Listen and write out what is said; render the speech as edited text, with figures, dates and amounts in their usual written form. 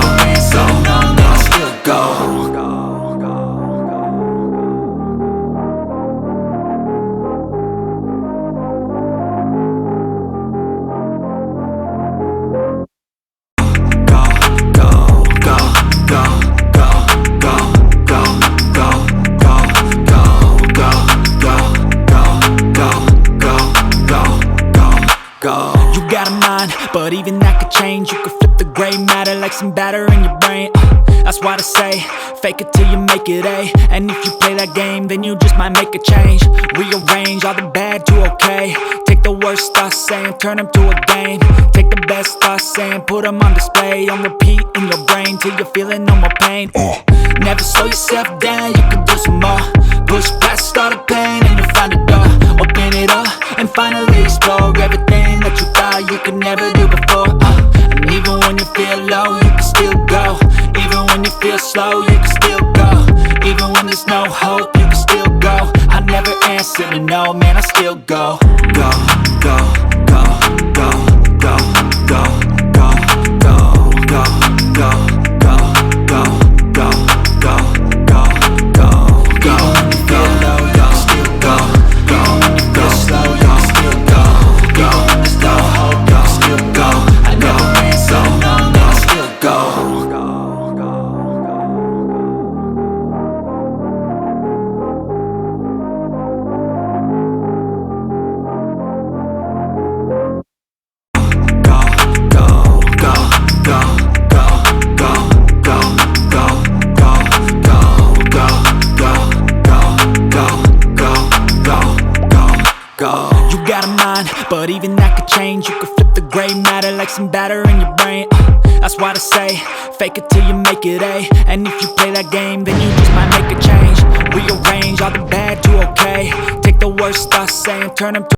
never answer to no, man, I still go. You got a mind, but even that could change. You could flip the gray matter like some batter in your brain. That's why I say, fake it till you make it A. And if you play that game, then you just might make a change. Rearrange all the bad to okay. Take the worst thoughts saying, turn them to a game. Take the best thoughts saying, put them on display. On repeat in your brain till you're feeling no more pain. Never slow yourself down, you can do some more. Push past all the pain and you'll find a door. Open it up and finally explore everything that you thought you could never do before. And even when you feel low, you can still go. Even when you feel slow, you can still go. Even when there's no hope, you can still go. I never answer to no, man, I still go. Go, go, go, go, go, go, go, go, go, go, go, go, go, go, go, go, go. Even when you feel low, you can still go. Even when you feel slow, you can still go. Even when there's no hope, you can still go. I never change. You could flip the gray matter like some batter in your brain. That's why I say, fake it till you make it A. And if you play that game, then you just might make a change. Rearrange all the bad to okay. Take the worst thoughts saying, turn them to